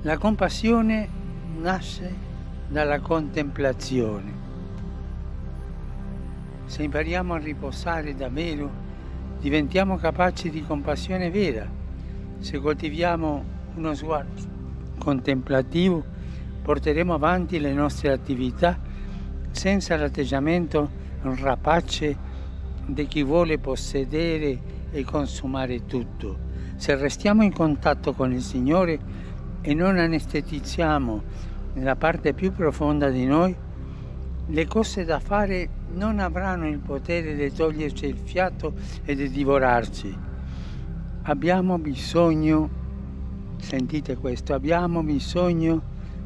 La compassione nasce dalla contemplazione. Se impariamo a riposare davvero, diventiamo capaci di compassione vera. Se coltiviamo uno sguardo contemplativo, porteremo avanti le nostre attività senza l'atteggiamento rapace di chi vuole possedere e consumare tutto. Se restiamo in contatto con il Signore e non anestetizziamo nella parte più profonda di noi, le cose da fare non avranno il potere di toglierci il fiato e di divorarci. Abbiamo bisogno, sentite questo, abbiamo bisogno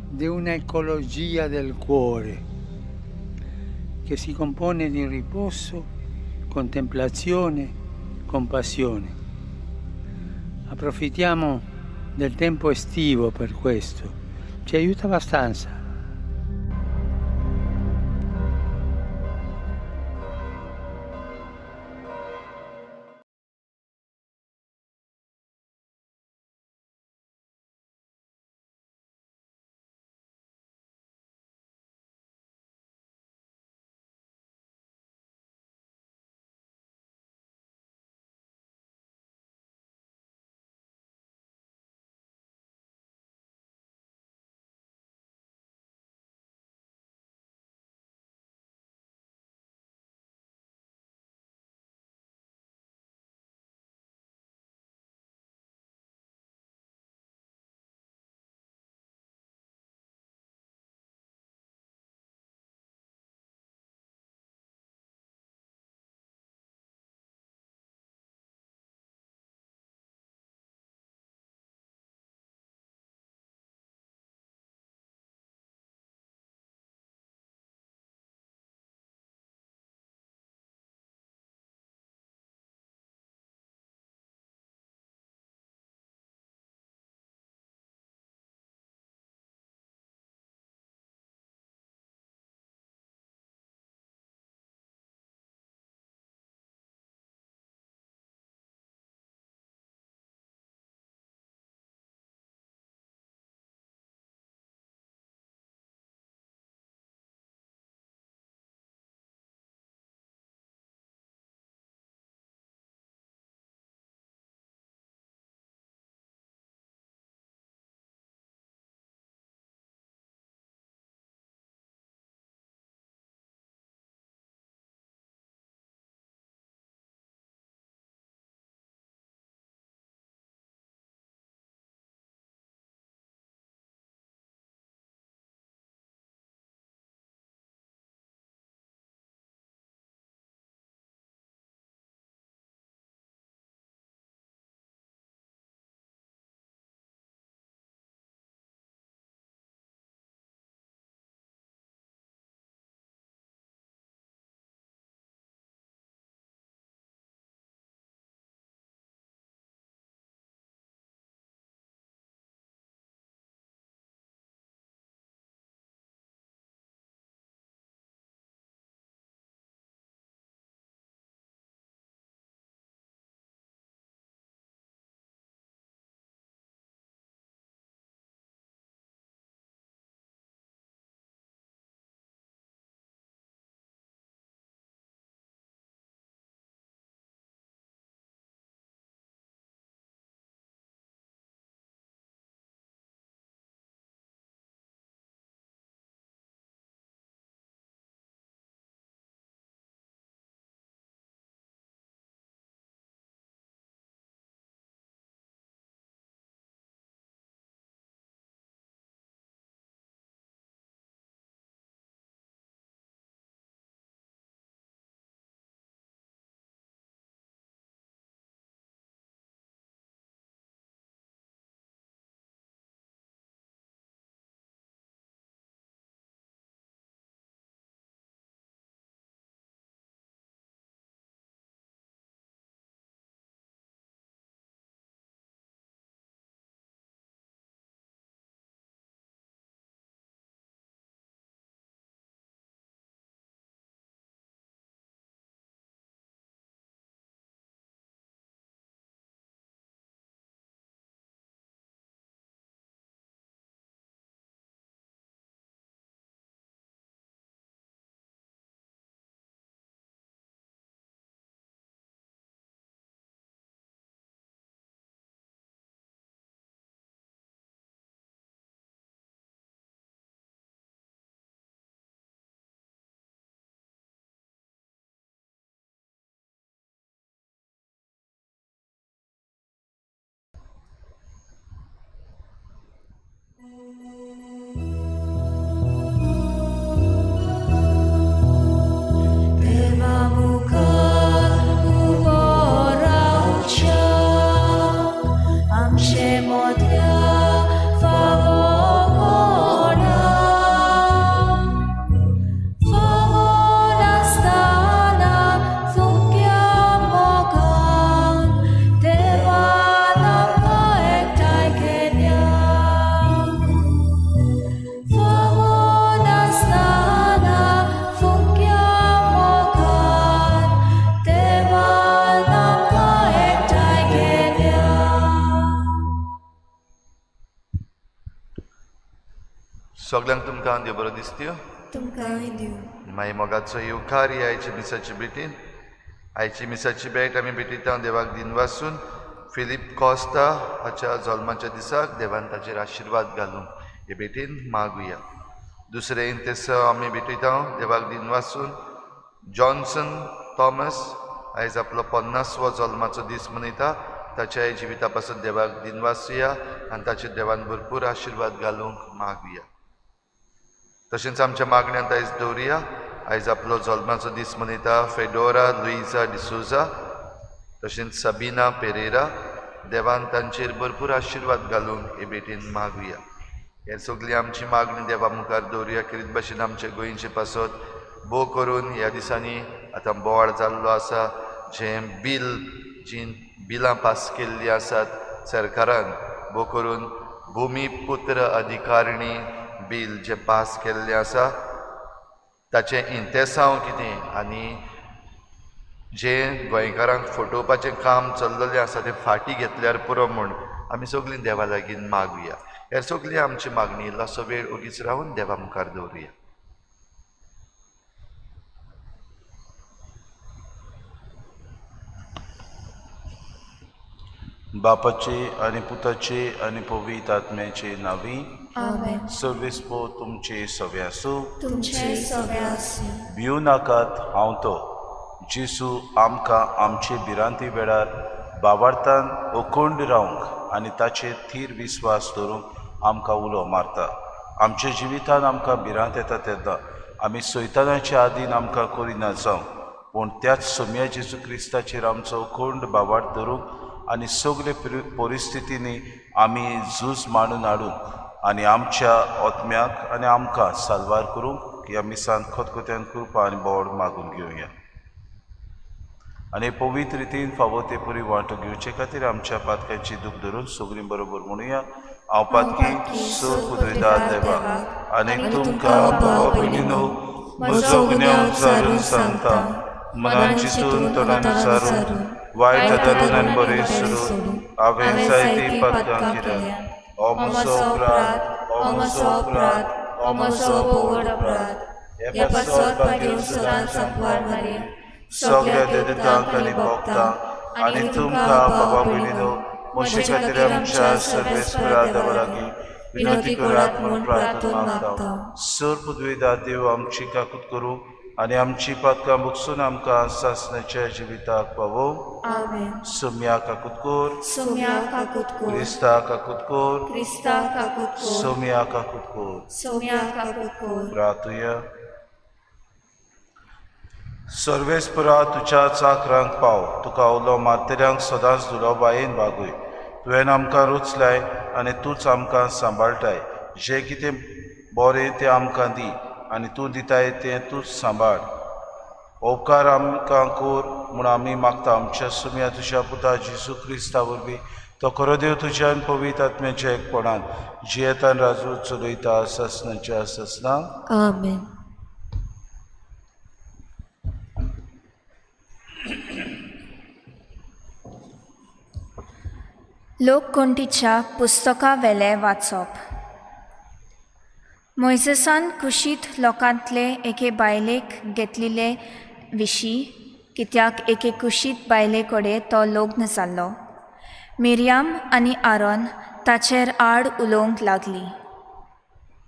di un'ecologia del cuore che si compone di riposo, contemplazione, compassione. Approfittiamo del tempo estivo per questo, ci aiuta abbastanza. सगळ्यांक तुमकां देव बरो दीस दिवं. तुमकांय दिवं. मागीर मोगाचो येवकार ही आयची मिसाची बेटीन. आयची मिसाची भेट आमी भेटयता देवाक दिन वाचून फिलीप कॉस्ता हाच्या जल्माच्या दिसाक देवान ताचेर आशिर्वाद घालूंक हे भेटीन मागुया. दुसरे इंतेसो आमी भेटयता देवाक दिन वाचून जॉन्सन थॉमस आयज आपलो 50वो जल्माचो दीस मनयता. ताच्या जिविता पासून देवाक दिन वाचुया आनी ताचेर देवान भरपूर आशिर्वाद घालूंक मागुया. तशेंच आमच्या मागण्यांत आयज दवरुया. आयज आपलो जल्माचो दीस मनयता फेडोरा लुइजा डिसोजा, तशेंच साबिना पेरेरा. देवान तांचेर भरपूर आशिर्वाद घालूंक हे भेटीन मागुया. हे सगळी आमची मागणी देवा मुखार दवरुया. कितें भाशेन आमचे गोंयचे पासत भोव करून ह्या दिसांनी आतां बोवाळ जाल्लो आसा. जें जीं बिलां पास केल्लीं आसात सरकारान, भोव करून भुमिपुत्र अधिकारिणी बील जें पास केल्लें आसा ताचें इंतेसांव कितें आनी जें गोंयकारांक फटोवपाचें काम चल्लेलें आसा तें फाटीं घेतल्यार पुरो म्हूण आमी सगळीं देवा लागीं मागुया. हे सगळी आमची मागणी इल्लोसो वेळ ओगीच रावन देवा मुखार दवरुया. बापाचे आनी पुताचे आनी पवित्र आत्म्याचे नांवी. आमेन. सर्वेस्पो तुमचे सवे आसूं. तुमचे सगळे आसूं. भिवू नाकात, हांव तो. जेसू आमकां आमचे भिरांती वेळार बाबार्थान अखंड रावंक आनी ताचेर थीर विस्वास दवरूंक आमकां उलो मारता. आमच्या जिवितान आमकां भिरांत येता तेन्ना आमी सैतानाचे आदीन आमकां करिना जावं, पूण त्याच सोम्या जेजू क्रिस्ताचेर आमचो अखंड बाबार्थ दवरूंक आनी सगळे परिस्थितींनी आमी झूज मांडून हाडून आनी आमच्या आत्म्याक आनी आमकां साल्वार करूंक ह्या मिसान खतखत्यान कृपा आनी बोड मागून घेवया. आनी पवित्र रितीन फावो ते पुरी वांटो घेवचे खातीर आमच्या पातकांची दूख धरून सगळीं बरोबर म्हणुया. हांव पातकी सोर पुदयतात देवाक आनी तुमकां भावा भयणीनो म्हजो गुन्यांव जारून सांगता. मनान चिंतून तोंडान विचारून वायट धरून आनी बरें सोडून हांवें जायतीं पातकां केल्यां. हो म्हजो अपराध, हो म्हजो बोड अपराध. हे पसत सुरान संपवार मारी सगळ्या देदितांक आनी भक्तांक आनी तुमकां बाबा भयणीनो म्हजे खातीर आमच्या सर्वेस्परा देवा लागीं विनंती करात म्हूण प्रार्थना मागता. सर पुदवेदा देव आमची काकूत करूं आनी आमची पातकां बुकसून आमकां सासणाच्या जिविताक पावो. आमेन. सोम्या काकूत कोर. सोम्या काकूत कोर. क्रिस्ता काकूत कोर. क्रिस्ता काकूत कोर. सोम्या काकूत कोर. सोम्या काकूत कोर. प्रार्थुया. सर्वेस्परा तुज्या चाकरांक पाव. तुका उलो मातेऱ्यांक सदांच दुलो बायेन वागूय. तुवें आमकां रुचलाय आनी तूंच आमकां सांबाळटाय. जें कितें बरें तें आमकां दी आनी तूं दिताय तें तूंच सांबाळ. उपकार आमकां कोर म्हूण आमी मागता आमच्या सुम्या तुज्या पुता जेजू क्रिस्ता वरवीं. तो खरो देव तुज्या आनी पवित्र आत्म्याच्या एकपणान जियेतान राजू चलयता ससनाच्या ससनाक. आमेन. लोककोंटीच्या पुस्तका वेले वाचप. मोइसेसान कुशीत लोकांतले एके बायलेक घेतलेले विशीं, कित्याक एके कुशीत बायले कडेन तो लग्न जाल्लो. मिरियाम आनी आरोन ताचेर आड उलोवंक लागली.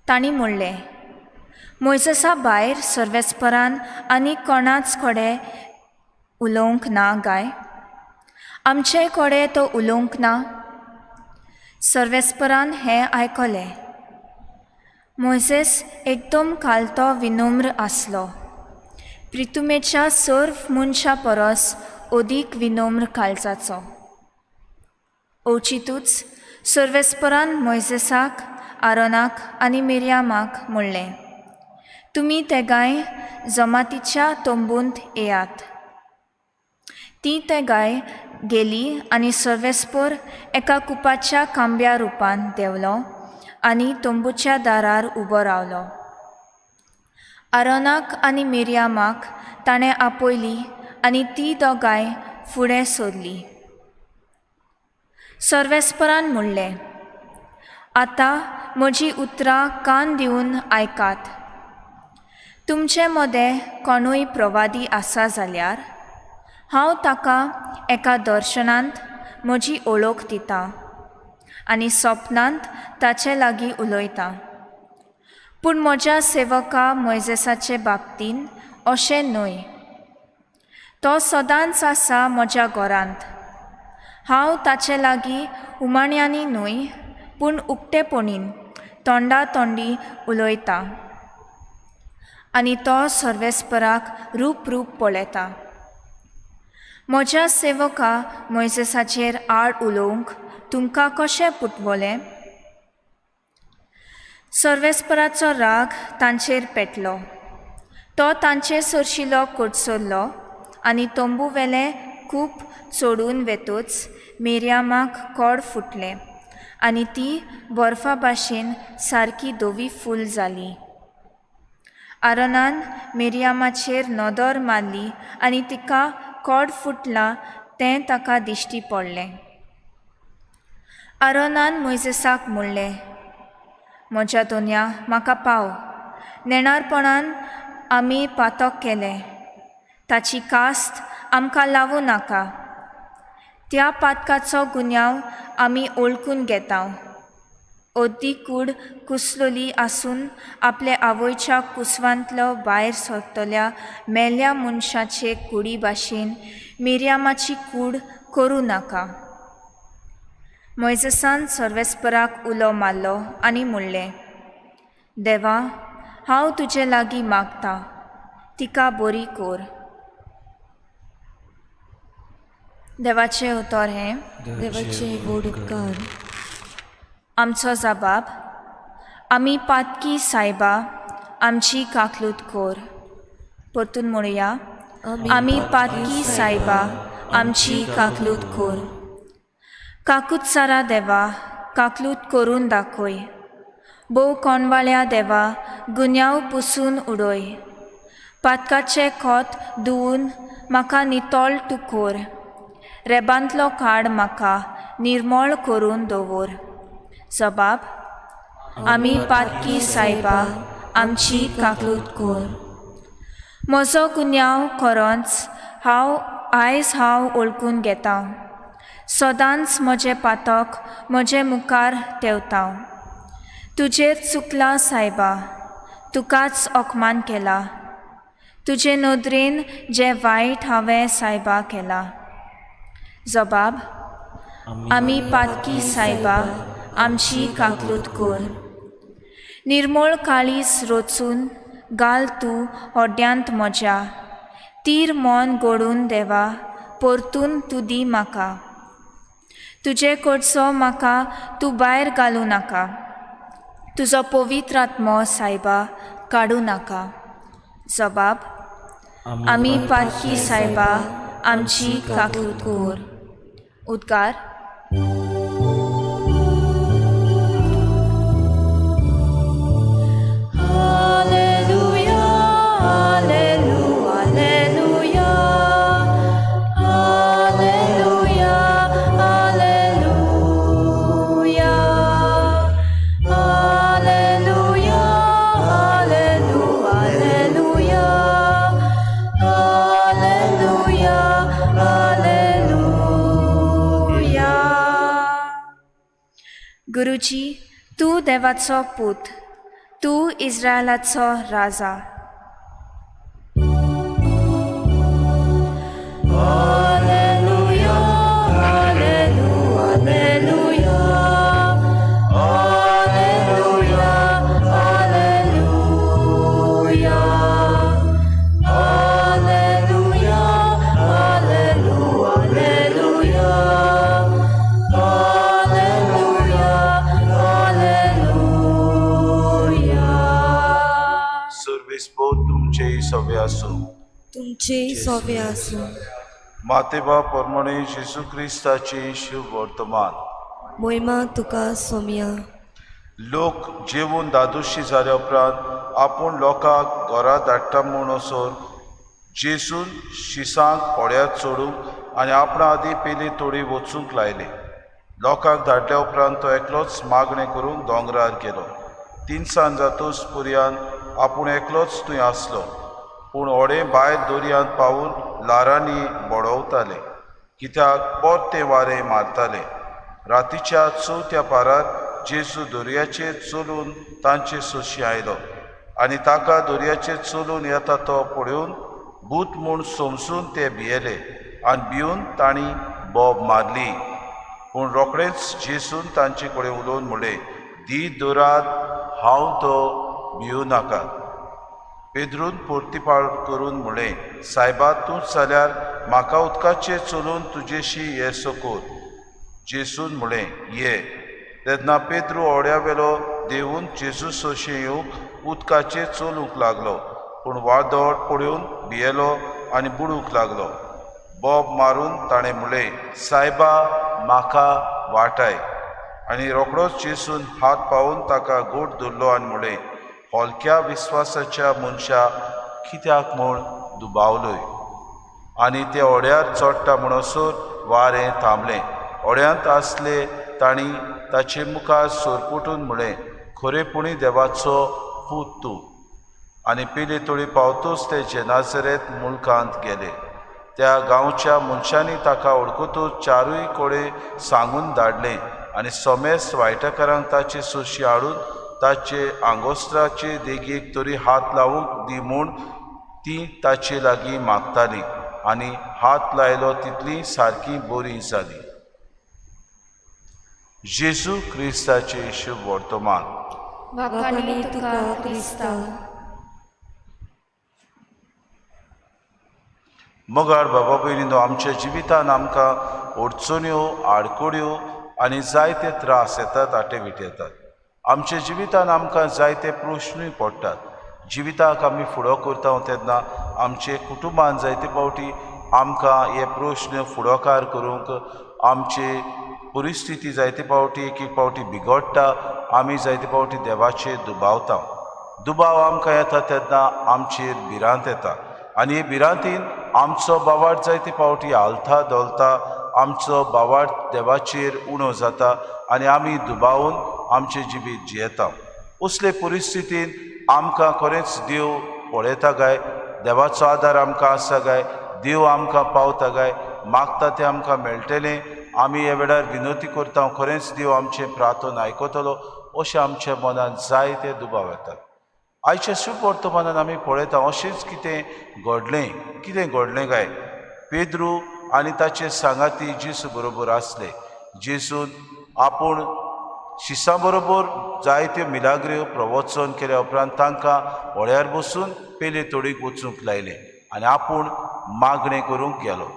तांणी म्हणलें, मोइसेसा भायर सर्वेस्परान आनी कोणाच कडेन उलोवंक ना काय? आमचे कडेन तो उलोवंक ना? सर्वेस्परान हें आयकलें. मोइसेस एकदम कालतो विनम्र आसलो. प्रितुमेच्या सर्व मनशा परस अदीक विनम्र काळजाचो. ओचितूच सर्वेस्परान मोइसेसाक, आरोनाक आनी मिरियामाक म्हणलें, तुमी तेगाय जमातीच्या तोंबूंत येयात. ती तेगाय गेली आनी सर्वेस्पर एका कुपाच्या खांब्या रुपान देवलो आनी तोंबूच्या दारार उबो रावलो. आरोनाक आनी मिरियामाक ताणें आपयली आनी ती दोगांय फुडें सरली. सर्वेस्परान म्हणलें, आतां म्हजी उतरां कान दिवन आयकात. तुमचे मदें कोणूय प्रवादी आसा जाल्यार हांव ताका एका दर्शनांत म्हजी ओळख दितां आनी सपनांत ताचे लागीं उलयतां. पूण म्हज्या सेवका मोइजेसाचे बाबतीन अशें न्हय. तो सदांच आसा म्हज्या घरांत. हांव ताचे लागीं उमाळ्यांनी न्हय पूण उक्तेपणीन तोंडा तोंडी उलयतां आनी तो सर्वेस्पराक रूप पळयता. म्हज्या सेवका मोइजेसाचेर आड उलोवंक तुमकां कशें पुटवलें? सर्वेस्पराचो राग तांचेर पेटलो. तो तांचे सरशिलो कोडसरलो आनी तोंबूवेले खूब चोडून वेतूच मिर्यामाक कोड फुटले आनी ती बर्फा भाशेन सारकी धवी फूल जाली. आरोनान मिर्यामाचेर नदर मारली आनी तिका कोड फुटला तें ताका दिश्टी पडलें. आरोनान मोइजेसाक म्हणलें, म्हज्या दोनया म्हाका पाव. नेणारपणान आमी पातक केलें. ताची कास्त आमकां लावूं नाका. त्या पातकाचो गुन्यांव आमी ओळखून घेता. ओद्दी कूड कुसलोली आसून आपल्या आवयच्या कुसवांतलो भायर सरतल्या मेल्ल्या मनशाचे कुडी भाशेन मिर्यामाची कूड करूं नाका. मोइजेसान सर्वेस्पराक उलो मारलो आनी म्हणलें, देवा, हांव तुजे लागीं मागतां, तिका बरी कोर. देवाचें उतर हें, देवाचे गोड उपकार. आमचो जबाब, आमी पातकी सायबा आमची काकलूत कोर. परतून म्हणुया, आमी पातकी सायबा आमची काकलूत कोर. काकूतसारा देवा, काकलूत करून दाखय. भोव कोणवाळ्या देवा, गुन्यांव पुसून उडय. पातकाचे खोत धुवन म्हाका नितळ तूं कोर. रेबांतलो काड म्हाका निर्मळ करून दवर. जबाब, आमी पातकी सायबा आमची काकलूत कोर. म्हजो गुन्यांव खरोच आयज हांव ओळखून घेतां. सदांच म्हजें पातक म्हजे मुखार ठेवतां. तुजेर चुकलां सायबा, तुकाच अपमान केला. तुजे नदरेन जें वायट हांवें सायबा केलां. जबाब, आमी पातकी सायबा आमची काकलूत कोर. निर्मळ काळीज रोचून घाल तूं होड्यांत म्हज्या. तीर मन घडून देवा, परतून तूं दी म्हाका. तुजे कडचो म्हाका तूं भायर घालूं नाका. तुजो पवित्र आत्मो सायबा काडूं नाका. जबाब, आमी पातकी सायबा आमची काकलूत कोर. उद्गार, गुरुजी, तूं देवाचो पूत, तूं इस्रायलाचो राजा. तुमचे सोवे आसूं. मातेबा परमणे जेजू क्रिस्ताचे शुभ वर्तमान. मोहिमा तुका सोम्या. लोक जेवून दादोशी जाल्या उपरांत आपूण लोकांक घरा धाडटा म्हूण असोर जेजून शिसांक होड्यात चोडूंक आनी आपणा आदी पेली तोडी वचूंक लायले. लोकांक धाडल्या उपरांत तो एकलोच मागणें करूंक दोंगरार गेलो. 3 सांज जातूच पुर्यान आपूण एकलोच थंय आसलो, पूण ओडें भायर दर्यांत पावून लारांनी बोडवताले, कित्याक परतें वारें मारतालें. रातीच्या 4थ्या पारार जेजू दर्याचेर चलून तांचे सोशी आयलो, आनी ताका दर्याचेर चलून येता तो पळोवन भूत म्हूण समजून ते भियेले, आनी भिवन तांणी बोब मारली. पूण रोखडेंच जेजून तांचे कडेन उलोवन म्हणलें, दी दवरात, हांव तो, भिवू नाकात. पेद्रून परतीपाळ करून म्हणलें, सायबा तूंच जाल्यार म्हाका उदकाचेर चलून तुजेशी येसो कोर. जेजून म्हणलें, ये. तेन्ना पेद्रू ओड्या वेलो देंवून जेजू सोशें येवंक उदकाचेर चलूंक लागलो, पूण वादळ पळोवन भियेलो आनी बुडूंक लागलो. बोब मारून ताणें म्हणलें, सायबा म्हाका वाटाय. आनी रोखडोच जेजून हात पावून ताका गोट धरलो आनी म्हणलें, हलक्या विस्वासाच्या मनशा, कित्याक म्हूण दुबावलोय. आनी ते ओड्यार चडटा म्हणसर वारें थांबलें. ओड्यांत आसले तांणी ताचे मुखार सोरपुटून म्हणलें, खरेपणी देवाचो पूत तूं. आनी पिली तोळी पावतूच ते जेनाझरेत मुल्कांत गेले. त्या गांवच्या मनशांनी ताका वळखूतूच चारूय कोडे सांगून धाडलें, आनी सोमेस वायटेकारांक ताचे सोशी हाडून ताचे आंगोस्त्राचे देगेक तरी हात लावूंक दी म्हूण ती ताचे लागीं मागताली, आनी हात लायलो तितली सारकी बरी जाली. जेजू क्रिस्ताचे शुभ वर्तमान. वाखाणी तुका क्रिस्ता. मोगाळ बाबा भयणीनो, आमच्या जिवितान आमकां अडचण्यो, आडकोड्यो आनी जायते त्रास येतात, आटेवीट येतात. आमच्या जिवितान आमकां जायते प्रश्नूय पडटात. जिविताक आमी फुडो करता तेन्ना आमचे कुटुंबान जायते फावटी आमकां हे प्रश्न फुडोकार करूंक आमचे परिस्थिती जायते फावटी एक फावटी बिगडटा. आमी जायते फावटी देवाचेर दुबावता. दुबाव आमकां येता तेन्ना आमचेर भिरांत येता, आनी हे भिरांतीन आमचो बावार्थ जायते फावटी हालता दोलता. आमचो बावार्थ देवाचेर उणो जाता आनी आमी दुबावून आमचें जिवीत जियेता. असले परिस्थितीन आमकां खरेंच देव पळयता काय, देवाचो आदार आमकां आसा काय, देव आमकां पावता काय, मागता तें आमकां मेळटलें. आमी ह्या वेळार विनोती करता, खरेंच देव आमचें प्रार्थना आयकतलो, अशें आमच्या मनांत जायते दुबाव येतात. आयच्या शुभ वर्तमानान आमी पळयता अशेंच कितें घडलें काय. पेद्रू आनी ताचे सांगाती जेजू बरोबर आसले. जेजून आपूण शिसां बरोबर जायत्यो मिलाग्र्यो प्रवचन केल्या उपरांत तांकां ओळ्यार बसून पेले तोडीक वचूंक लायलें आनी आपूण मागणें करूंक गेलो.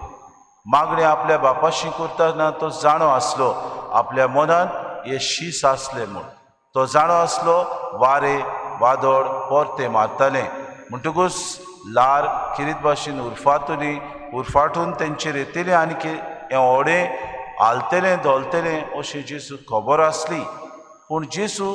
मागणें आपल्या बापाशी करतना तो जाणो आसलो आपल्या मनांत हे शीस आसलें म्हूण. तो जाणो आसलो वारें वादळ परतें मारतालें म्हणटकूच लार किरीत भाशेन उरफाटून तेंचेर येतलें आनी हें ओडें हालतलें दोलतलें अशें जेजू खबर आसली. पूण जेजू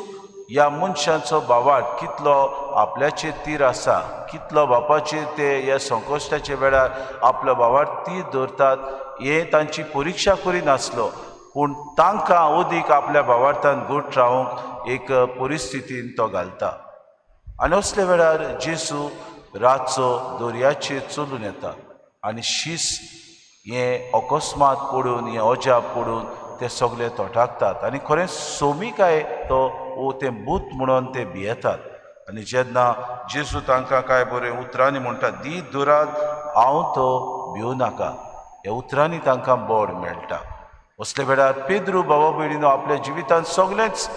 ह्या मनशाचो बावार्थ कितलो आपल्याचेर तीर आसा, कितलो बापाचेर ते ह्या संकश्टाच्या वेळार आपलो बावार्थ तीर धरतात हें तांची परिक्षा करिनासलो. पूण तांकां अदीक आपल्या बावार्थान घट रावंक एक परिस्थितीन तो घालता. आनी असल्या वेळार जेजू रातचो दर्याचेर चलून येता आनी शीस हें अकस्मात पडून, हें अजाप पडून ते सगळे तोटाकतात आनी खरें सोमी काय तो तें भूत म्हणून ते भियेतात. आनी जेन्ना जेजू तांकां कांय बरें उतरांनी म्हणटा, दी दुरात, हांव तो, भिवू नाका, ह्या उतरांनी तांकां बळ मेळटा. असले वेळार पेद्रू बाबा भयणीनो आपल्या जिवितांत सगळेंच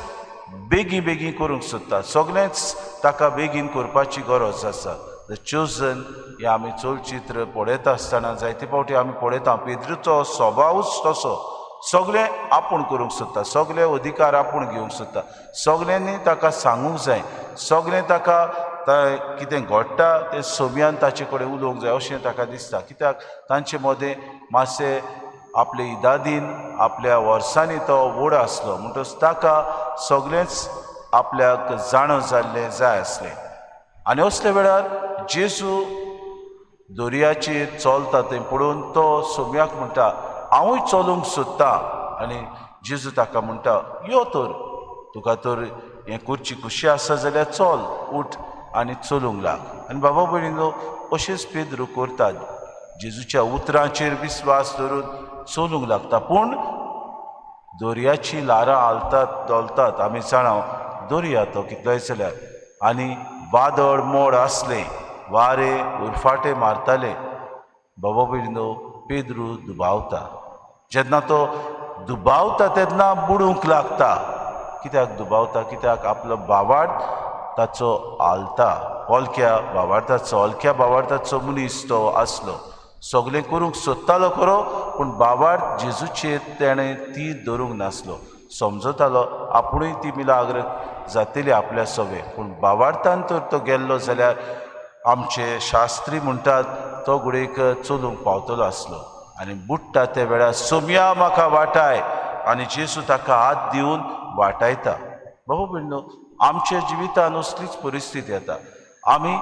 बेगीन करूंक सोदता, सगळेंच ताका बेगीन करपाची गरज आसा. द चोजन हें आमी चलचित्र पळयता आसतना जायते फावटी आमी पळयता पेद्रूचो स्वभावूच तसो. सगळें आपूण करूंक सोदता, सगळे अधिकार आपूण घेवंक सोदता, सगळ्यांनी ताका सांगूंक जाय, सगळें ताका कितें घडटा तें सोम्यान ताचे कडेन उलोवंक जाय अशें ताका दिसता. कित्याक तांचे मदें मातशें आपले इदादीन आपल्या वर्सांनी तो व्हड आसलो म्हणटच ताका सगळेंच आपल्याक जाणो जाल्लें जाय आसलें. आनी असल्या वेळार जेजू दर्याचेर चलता तें पळोवन तो सोम्याक म्हणटा, हांवूय चलूंक सोदता. आनी जेजू ताका म्हणटा यो तर तुका तर हें करची कुशी आसा जाल्यार चल उठ आनी चलूंक लाग आनी बाबा भयणीनो अशेंच पेद्रू करतात जेजूच्या उतरांचेर विस्वास दवरून चलूंक लागता पूण दर्याची ल्हारां हालतात दोलतात आमी जाणां दर्या तो कितलोय जाल्यार आनी वादळ मोड आसले वारे उरफाटे मारताले बाबा भयणीनो पेद्रू दुबावता जेन्ना तो दुबावता तेन्ना बुडूंक लागता कित्याक दुबावता कित्याक आपलो बावार्द ताचो आलता अल्क्या बावार्दाचो मनीस तो आसलो सगळें करूंक सोदतालो खरो पूण बावार्द जेजूचेर तेणें ती धरूंक नासलो समजतालो आपुणूय ती मिलाग्र जातली आपल्या सवे पूण बावार्थान तर तो गेल्लो जाल्यार आमचे शास्त्री म्हणटात तो घुडेक चलूंक पावतलो आसलो आनी बुडटा त्या वेळार सोम्या म्हाका वाटाय आनी जेजू ताका हात दिवन वाटायता बाबा भयणीनो आमच्या जिवितान असलीच परिस्थिती येता आमी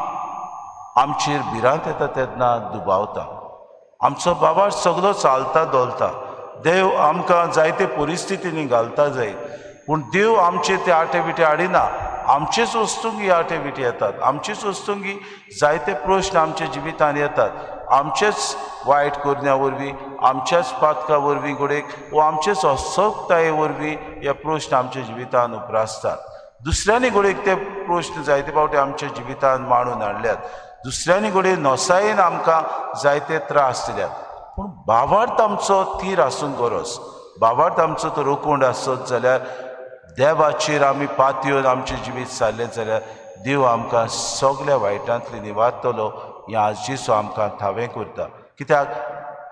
आमचेर भिरांत येता तेन्ना दुबावता आमचो बाबा सगळो चालता दोलता देव आमकां जायते परिस्थितींनी घालता जाय पूण देव आमचे ते आटे बिटे हाडिना आमचेच वस्तूंगी आटे बिटे येतात आमचेच वस्तूंगी जायते प्रश्न आमच्या जिवितान येतात आमचेच वायट करण्या वरवीं आमच्याच पातका वरवीं घोडेक वा आमचेच असोकताये वरवीं हे प्रश्न आमच्या जिवितान उप्रासतात दुसऱ्यांनी घोडेक ते प्रश्न जायते फावटी आमच्या जिवितान मांडून हाडल्यात दुसऱ्यांनी घोडे नोसायेन आमकां जायते त्रास दिल्यात पूण बावार्थ आमचो थीर आसूंक गरज बावार्थ आमचो तो रोखूंड आसत जाल्यार देवाचेर आमी पातयेवन आमचें जिवीत सारलें जाल्यार देव आमकां सगळ्या वायटांतली निवारतलो हें आज जेजू आमकां थावें करता कित्याक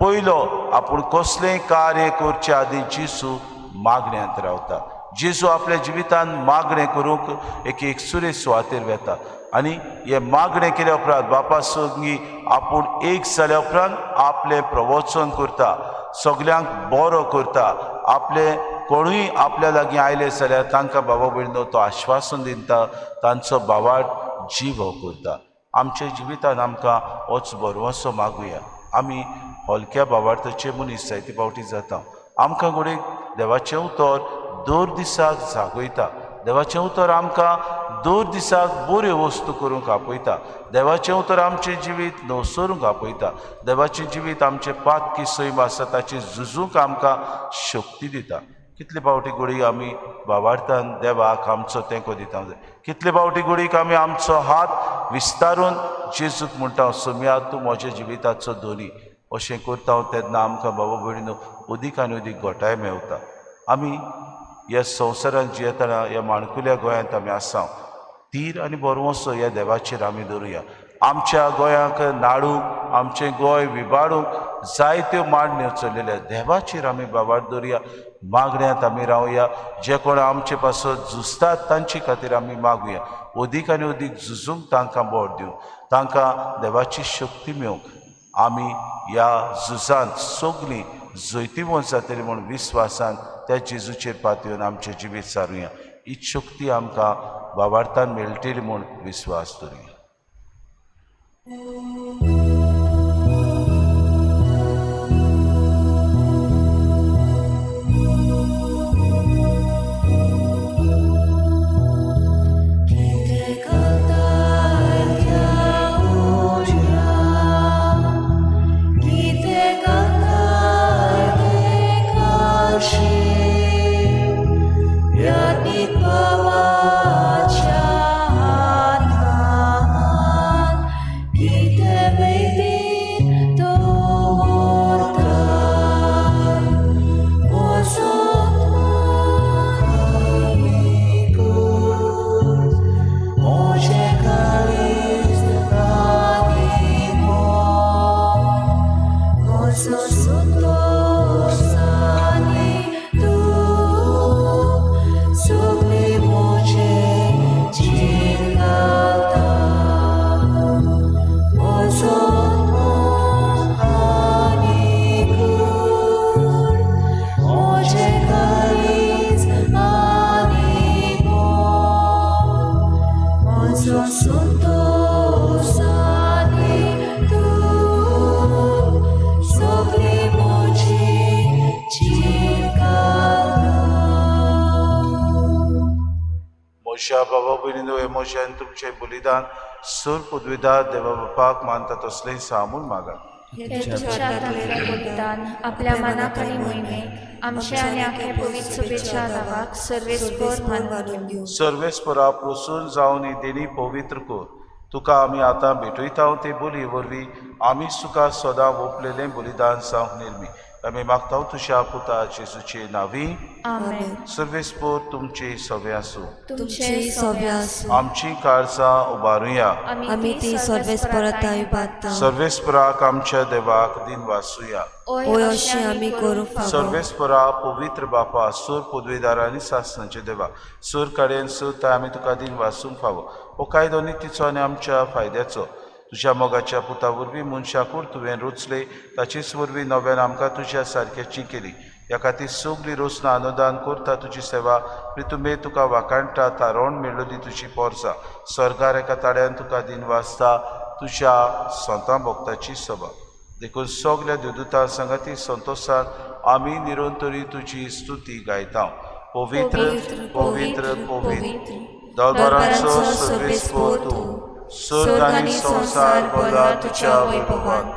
पयलो आपूण कसलेंय कार्य करचे आदीं जेजू मागण्यांत रावता जेजू आपल्या जिवितान मागणें करूंक एक सुरेश सुवातेर वेता आनी हे मागणें केल्या उपरांत बापा संगी आपूण एक जाल्या उपरांत आपलें प्रवचन करता सगल्यांक बरो करता आपले कोणूय आपल्या लागीं आयले जाल्यार तांकां बाबा भयणीनो तो आश्वासन दिता तांचो बावार्द जीव हो करता आमच्या जिवितान आमकां होच बरवसो मागुया आमी हलक्या बावार्थाचे मनीस जायते फावटी जाता आमकां घोडे देवाचें उतर दर दिसाक जागयता देवाचें उतर आमकां दर दिसाक बऱ्यो वस्तू करूंक आपयता देवाचें उतर आमचें जिवीत न्हवसरूंक आपयता देवाचें जिवीत आमचें पातकी सैम आसा ताचें झुजूंक आमकां शक्ती दिता कितले फावटी घडये आमी बावार्थान देवाक आमचो तेंको दिता जाय कितले फावटी घडयेक आमी आमचो हात विस्तारून जेजूक म्हणटा सोम्या तूं म्हज्या जिविताचो धनी अशें करता तेन्ना आमकां बाबा भयणीनो अदीक आनी अदीक घोटाय मेवता आमी ह्या संवसारांत जियेतना ह्या माणकुल्या गोंयांत आमी आसा तीर आनी बरवंसो ह्या देवाचेर आमी दवरुया आमच्या गोंयाक नाडूंक आमचें गोंय विबाडूंक जायत्यो मांडण्यो चलिल्ल्या देवाचेर आमी बाबार दवरुया मागण्यांत आमी रावया जे कोण आमचे पासत झुजतात तांचे खातीर आमी मागुया अदीक आनी अदीक झुजूंक तांकां बोट दिवंक तांकां देवाची शक्ती मेळोवंक आमी ह्या झुजांत सगळीं जैतिवंत जातली म्हूण विस्वासान त्या जेजूचेर पातयेवन आमचें जिवीत सारुया हीच शक्ती आमकां बाबार्थान मेळटली म्हूण विस्वास दवरुया Gite अशा बाबा भयणीनो हे मोशान तुमचे बलिदान सूर पदवीदार देवा बापाक मानता तसलें सामून मागा. हे तुमच्या हातांतलें बलिदान आपल्या मनाखाली मोहिमेक आमच्या आनी आख्या पवित्र सभेच्या नावाक सर्वेस्पर मान वाडून दिवं. सर्वेस्परा प्रसून जावन ही देणी पवित्र कर. तुका आमी आतां भेटयता ते बोली वरवीं आमी तुका सदां ओपलेलें बलिदान जावंक निर्मी. आमी मागता तुज्या पुता जेजूचे नांवी. आमेन. सर्वेस्पर तुमचे सवे आसूं. तुमचे सवे आसूं. आमची काळजां उबारुया. आमी ती सर्वेस्परताय इबादता. सर्वेस्पराक आमच्या देवाक दिन वाचुया. ओय अशें आमी करूंक फावो. सर्वेस्परा पवित्र बापा सूर पदवीदारांनी सासणाचे देवा सूर कडेन सूर आमी तुका दिन वाचूंक फावो. हो कायदो नितीचो आनी आमच्या फायद्याचो. तुज्या मोगाच्या पुता वरवीं मनशाकूर तुवें रुचले ताचेच वरवीं नव्यान आमकां तुज्या सारक्याची केली. ह्या खातीर सगळीं रोसना अनुदान करता तुजी सेवा प्रितुमे तुका वाकाणटा तारोण मेळ्ळली तुजी पोरसां. स्वर्गार एका ताड्यान तुका दिन वाचता तुज्या सोंता भोगताची सभा. देखून सगल्या देवदूतां संगती संतोशान आमी निरंतरी तुजी स्तुती गायता. पवित्र पवित्र पवित्र दरबारांचो सर्वेस्पर तूं. स्वर्ग आनी संसार भरला तुज्या वैभवान.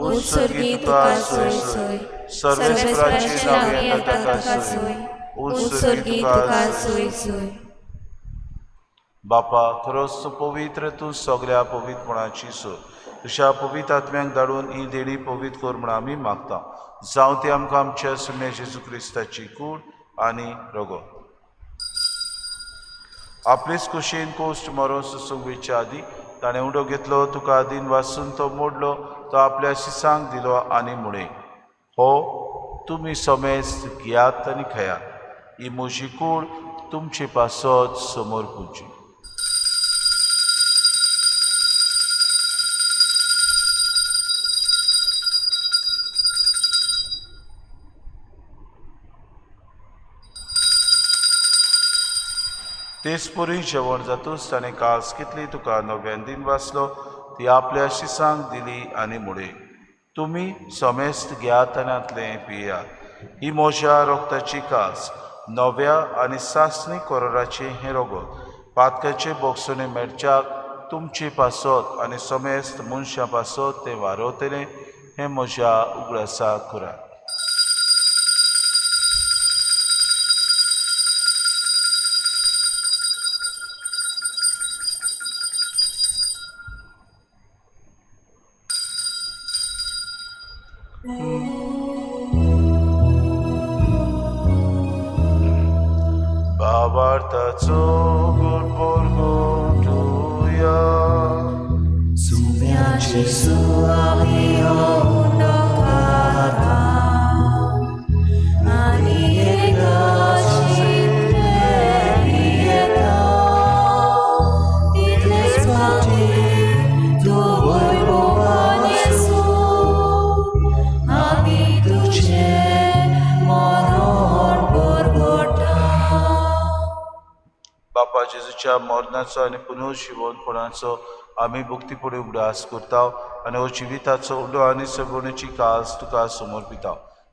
उत्सर्गी तुका सोय सोय. सर्वेस्पराची नावे ताका सोय. उत्सर्गी तुका सोय सोय. बापा खरोच तूं पवित्र. तूं सगल्या पवित्रपणाची सोय. तुज्या पवित्र आत्म्याक धाडून ही देणी पवित्र कर म्हूण आमी मागता. जावं ती आमकां आमच्या सुम्या जेजू क्रिस्ताची कूड आनी रगत. आपलेच कुशीन कोश्ट मरून सुसूंक वयच्या आदी ताणें उडो घेतलो तुका दिन वाचून तो मोडलो तो आपल्या शिसांक दिलो आनी मुळे हो तुमी समेस्त घेयात आनी खयात. ही म्हजी कूड तुमचे पासत समोर पुजी. तेच पुरी जेवण जातूच ताणें कास कितली तुका नव्यान दिन वाचलो ती आपल्या शिसांक दिली आनी मुळे तुमी समेस्त घेयात आनी आतलें पियात. ही म्हज्या रोगताची कास नव्या आनी सासणी कोराचे हें रगत पातकाचे बोगसोने मेळच्याक तुमचे पासत आनी समेस्त मनशां पासत तें वारवतलें हें म्हज्या उगडासा करात. Babartaco gorgorgotuja. Sumiaci suavio undokara. Ani egosit levieta. Title spati Tvoj Bohan Jesu. Ami Tuce moron Gorgota. बापा जेजूच्या मरणाचो आनी पुनर्जीवनपणाचो आमी भक्तीपुढे उगडास करता आनी हो जिविताचो उलो आनी सगळ्याची कास तुका समर्पिता.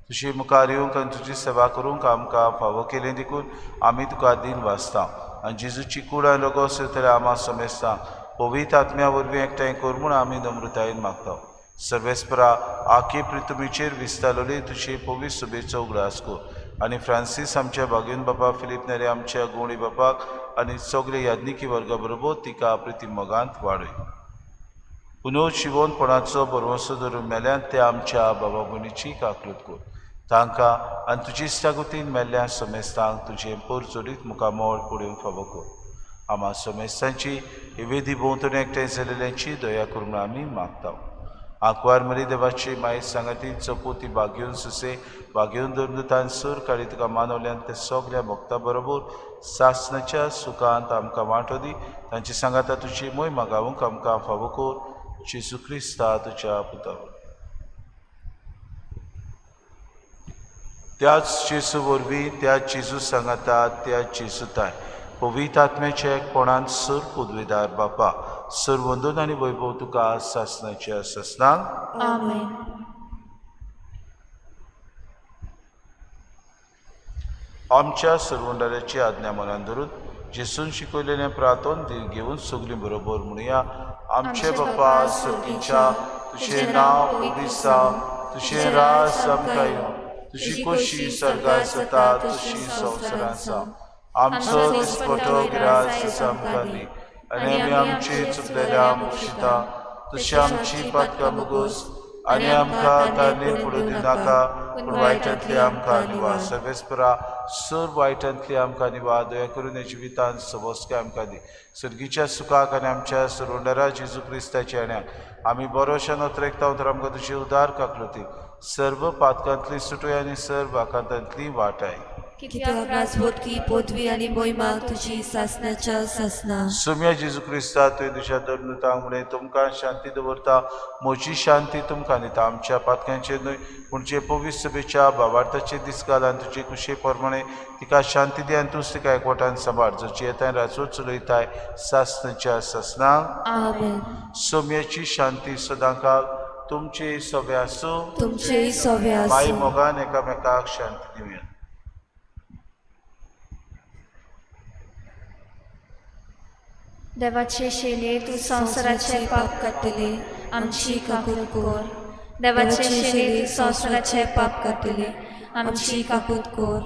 तुजी मुखार येवंक आनी तुजी सेवा करूंक आमकां फावो केलें देखून आमी तुका दिन वाचता आनी जेजूची कूड आनी रगत सयतले आमा समेस्ता पवित्र आत्म्या वरवीं एकठांय कर म्हूण आमी नम्रतायेन मागता. सर्वेस्परा आखे प्रितुमीचेर विस्तारलेली तुजे पवित्र सभेचो उगडास कर आनी फ्रांसीस आमच्या भाग्यन बापा फिलीप नेरे आमच्या गोवणी बापाक आनी सगळे याज्ञिकी वर्गा बरोबर तिका प्रिती मोगांत वाडय. पुनर्जीवनपणाचो भरवंसो धरून मेल्यान ते आमच्या बाबा भयणीची काकलूत कर. तांकां आनी तुजी इश्टागुतीन मेल्ल्या समेस्तांक तुजें परजोडीत मुखामोळ पडूंक फावो कर. आमा समेस्तांची वेदी भोंवतणी एकठांय जालेल्यांची दया करून आमी मागता. आंकवार मरी देवाची माय सांगाती चपोती भाग्योन सुसे भाग्योन धर्मदुतान सूर काडी तुका मानवल्यान ते सगळ्या भक्तां बरोबर सासणाच्या सुखांत आमकां वांटो दी. तांची सांगाता तुजी मोय मागावूंक आमकां फावो कर. जेजू क्रिस्ता तुज्या पुता त्याच जेजू वरवीं त्याच जेजू सांगाता त्याच जेजूताय पवित्र आत्म्याच्या एकपणान सूर पदवीदार बापा सूर वंदन आनी वैभव तुका सासणाच्या ससनांक. आमेन. आमच्या सर्वंडाऱ्याची आज्ञा मनान धरून जेसून शिकवलेलें प्रार्थोन घेवन सगलीं बरोबर म्हणुया. आमचे बाप्पा सर्गीच्या, तुझें नांव पवित्र जावं, तुझें राज आमकां येवं, तुजी खोशी स्वर्गांत जाता तशी संवसारांत जावं. आमचो दिसपटो गिरास आमकां दी, आनी आमी आमची चुकलेल्यांक बक्षिता, तशी आमची पातकां मुगोस, आनी आमकां दारलीं पडूं दिनाका, पूण वायटांतली आमकां निवार. सर्वेस्परा सर वायटांतली आमकां निवार, दया करून हे जिवितांत सबोसकाय आमकां दी. सर्गीच्या सुखाक आनी आमच्या सुरोंडरा जेजू क्रिस्ताच्या येण्याक आमी बरोशान उतरेकता तर आमकां तुजी उदार काकलुती सर्व पातकांतली सुटोय आनी सर्व आकांतांतली वाटाय. कित्याक राजवटकी पदवी आनी मोहिमा तुजी सासनाच्या सासना. सुम्या जेजू क्रिस्ता तुवें तुज्या धर्मतांक म्हणलें तुमकां शांती दवरता, म्हजी शांती तुमकां दिता. आमच्या पातक्यांचेर न्हय पूण जे पवित्र सभेच्या भावार्थाचे दीस घाल आनी तुजे कुशे प्रमाणे तिका शांती दी आनी तूंच तिका एकवटान सांबाळ. जची येताय राजवट चलयताय सासनाच्या सासनाक. आमेन. सोम्याची शांती सदांकाल तुमचे सवे आसूं. तुमचेय सवे माई आसूं. मोगान एकामेकाक शांती दिवया. देवाचे शेले तू संवसाराचे पाप काडटले, आमची काकूट कोर. देवाचे शेले तू संवसाराचे पाप काडटले, आमची काकूट कोर.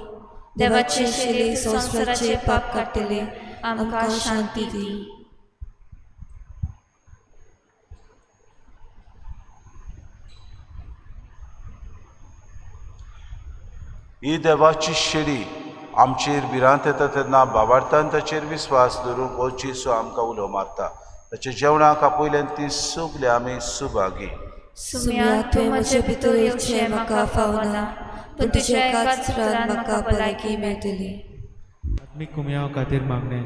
देवाचे शेले संवसाराचे पाप काडटले, आमकां शांती दी. ही देवाची शेळी आमचेर भिरांत येता तेन्ना भावार्थान ताचेर विस्वास दवरूंक हो जेसू आमकां उलो मारता. ताच्या जेवणाक आपयल्यान ती सगले आमी सुभागी. सुम्या तूं म्हजे भितर येवचें म्हाका फावना, पूण तुज्या एकाच उतरान म्हाका भलायकी मेळटली. आत्मीक कुमयां खातीर मागणें.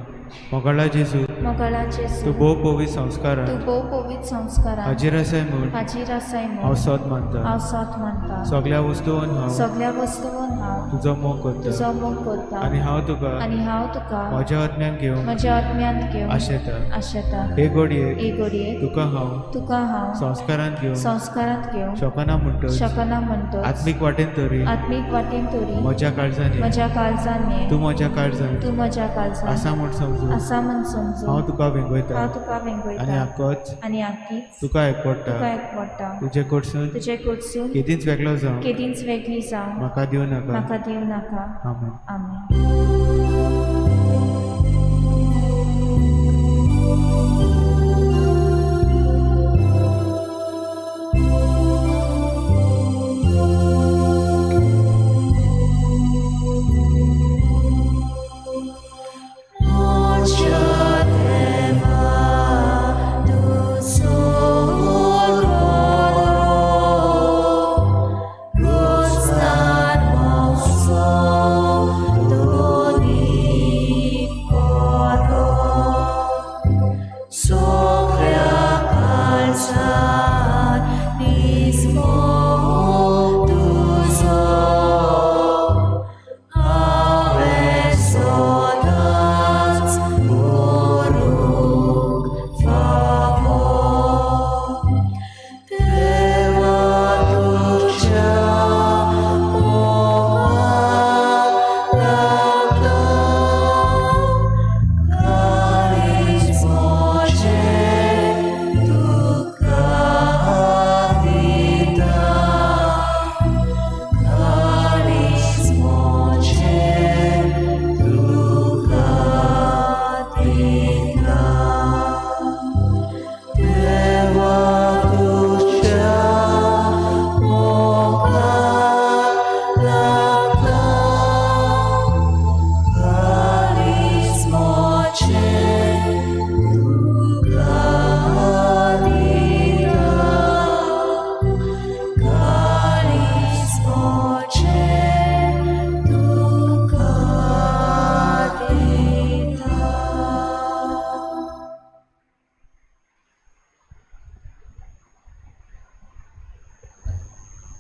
मोगाळा जेजू, मोगाळा जेजू, तूं भोव पवित्र संस्कारान तूं भोव पवित्र संस्कारान हाजीर आसाय म्हूण हाजीर आसाय हांव म्हूण सोत मानता. हांव सोत मानता. सगल्या वस्तूंत हांव सगल्या वस्तूंत हांव तुजो मोग करता तुजो मोग करता, आनी हांव तुका आनी हांव तुका म्हज्या आत्म्यान घेवन म्हज्या आत्म्यांत घेवन आशेता. आशेता. हे घडयेक हे घडयेक तुका हांव संस्कारांत घेवन शकना म्हणटच शकना म्हणटच आत्मीक वाटेन तरी आत्मीक वाटेन तरी म्हज्या काळजांनी म्हज्या काळजांनी तूं म्हज्या काळजांत तूं म्हज्या काळजांत आसा म्हूण समजून आसा म्हूण समजून हांव तुका वेंगयता हांव तुका आनी वेंगयता आक्कोच आनी आख्खीच तुका एकवडटा. तुका एकवडटा. तुजे कडसून तुजे कडसून केदींच वेगळो जावं केदींच वेगळी जावं म्हाका दिवं नाका. म्हाका दिवं नाका. आमेन. आमेन.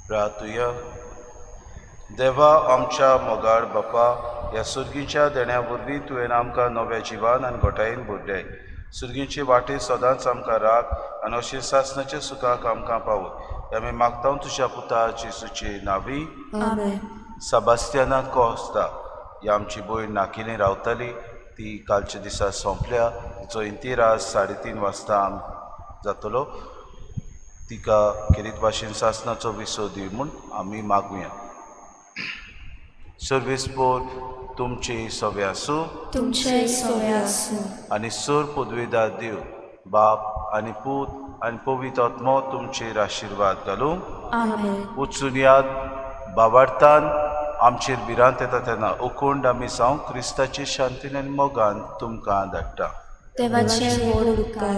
प्रार्थुया. देवा आमच्या मोगाळ बापा, ह्या सुर्गीच्या देण्या वरवीं तुवें आमकां नव्या जिवान आनी घोटायेन भरल्याय. सुर्गीचे वाटे सदांच आमकां राख आनी अशें सासणाच्या सुखाक आमकां पावय. आमी मागता तुज्या पुता जेसूचे नांवी. आमेन. सेबास्तियाना कोस्ता ही आमची भयण नाकिलीं रावताली. ती कालच्या दिसा सोंपल्या. तिचो इंतिराज 3:30 वाजता जातलो. तिका खेरीत भाशेन सासणाचो विसो दी म्हूण आमी मागुया. सर्वेस्पोर तुमचे सोवे आसूं तुमचे सोवे आसूं आनी सोर पदवेदार देव बाप आनी पूत आनी पवित्र आत्मो तुमचेर आशिर्वाद घालूं. आमेन. वचून याद बाबार्थान आमचेर भिरांत येता तेन्ना ओकोंड आमी जावं क्रिस्ताचे शांतीन आनी मोगान तुमकां धाडटा. देवाचे व्हड उपकार.